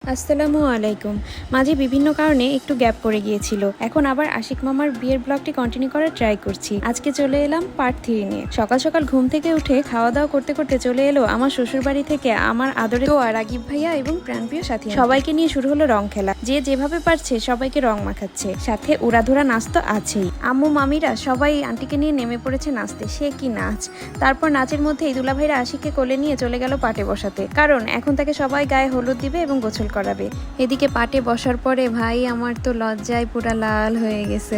আসসালামু আলাইকুম। মাঝে বিভিন্ন কারণে একটু গ্যাপ পড়ে গিয়েছিল। এখন আবার আশিক মামার বিয়ের ব্লগটি কন্টিনিউ করার ট্রাই করছি। আজকে চলে এলাম পার্ট 3 নিয়ে। সকাল সকাল ঘুম থেকে উঠে খাওয়া দাওয়া করতে করতে চলে এলো আমার শ্বশুর বাড়ি থেকে আমার আদরে তো রাগিব ভাইয়া এবং প্রাণপ্রিয় সাথী। সবাইকে নিয়ে শুরু হলো রং খেলা। যে যেভাবে পারছে সবাইকে রং মাখাচ্ছে, সাথে উড়াধুরা নাচ তো আছেই। আম্মু মামিরা সবাই আন্টিকে নিয়ে নেমে পড়েছে নাচতে। সে কি নাচ! তারপর নাচের মধ্যেই দুলা ভাইরা আশিককে কোলে নিয়ে চলে গেল পাটে বসাতে, কারণ এখন তাকে সবাই গায়ে হলুদ দিবে এবং গোসল করাবে। এদিকে পাটে বসার পরে ভাই আমার তো লজ্জায় পুরা লাল হয়ে গেছে।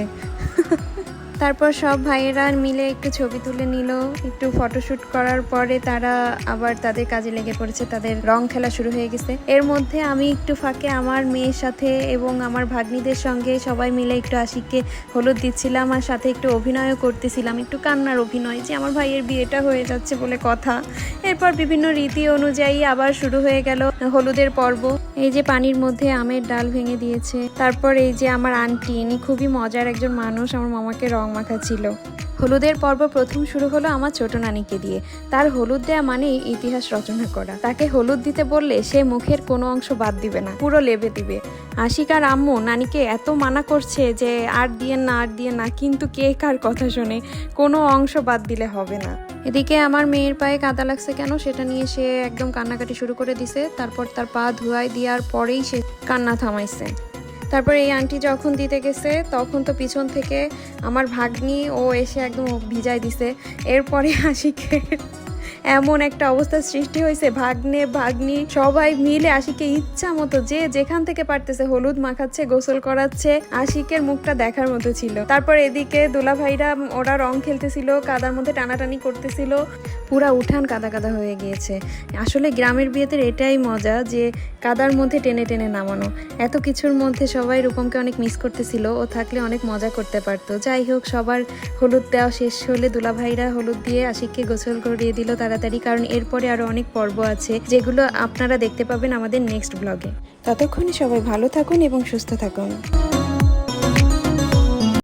তারপর সব ভাইয়েরা মিলে একটু ছবি তুলে নিল। একটু ফটোশুট করার পরে তারা আবার তাদের কাজে লেগে পড়েছে, তাদের রং খেলা শুরু হয়ে গেছে। এর মধ্যে আমি একটু ফাঁকে আমার মেয়ের সাথে এবং আমার ভাগ্নিদের সঙ্গে সবাই মিলে একটু আশিককে হলুদ দিচ্ছিলাম, আর সাথে একটু অভিনয়ও করতেছিলাম, একটু কান্নার অভিনয়, যে আমার ভাইয়ের বিয়েটা হয়ে যাচ্ছে বলে কথা। এরপর বিভিন্ন রীতি অনুযায়ী আবার শুরু হয়ে গেল হলুদের পর্ব। এই যে পানির মধ্যে আমের ডাল ভেঙে দিয়েছে। তারপর এই যে আমার আন্টি, ইনি খুবই মজার একজন মানুষ, আমার মামাকে রং মাখাচ্ছিল। হলুদের পর্ব প্রথম শুরু হলো আমার ছোট নানিকে দিয়ে। তার হলুদ দেয়া মানেই ইতিহাস রচনা করা। তাকে হলুদ দিতে বললে সে মুখের কোনো অংশ বাদ দিবে না, পুরো লেবে দিবে। আশিক আর আম্মু নানিকে এত মানা করছে যে আর দিয়েন না, আর দিয়েন না, কিন্তু কে কার কথা শোনে, কোনো অংশ বাদ দিলে হবে না। এদিকে আমার মেয়ের পায়ে কাদা লাগছে কেন সেটা নিয়ে সে একদম কান্নাকাটি শুরু করে দিছে। তারপর তার পা ধুয়াই দেওয়ার পরেই সে কান্না থামাইছে। তারপর এই আন্টি যখন দিতে গেছে তখন তো পিছন থেকে আমার ভাগ্নি ও এসে একদম ভিজাই দিছে। এরপরে আশিকের এমন একটা অবস্থার সৃষ্টি হয়েছে, ভাগ্নি সবাই মিলে আশিককে ইচ্ছা মতো যে যেখান থেকে পারতেছে হলুদ মাখাচ্ছে, গোসল করাচ্ছে। আশিকের মুখটা দেখার মতো ছিল। তারপর এদিকে দুলা ভাইরা ওরা রং খেলতেছিল, কাদার মধ্যে টানাটানি করতেছিল, পুরা উঠান কাদা কাদা হয়ে গিয়েছে। আসলে গ্রামের বিয়েতে এটাই মজা, যে কাদার মধ্যে টেনে টেনে নামানো। এত কিছুর মধ্যে সবাই রূপমকে অনেক মিস করতেছিল, ও থাকলে অনেক মজা করতে পারতো। যাই হোক, সবার হলুদ দেওয়া শেষ হলে দুলা ভাইরা হলুদ দিয়ে আশিককে গোসল করিয়ে দিল তাড়াতাড়ি, কারণ এরপরে আরো অনেক পর্ব আছে যেগুলো আপনারা দেখতে পাবেন আমাদের নেক্সট ব্লগে। ততক্ষণে সবাই ভালো থাকুন এবং সুস্থ থাকুন।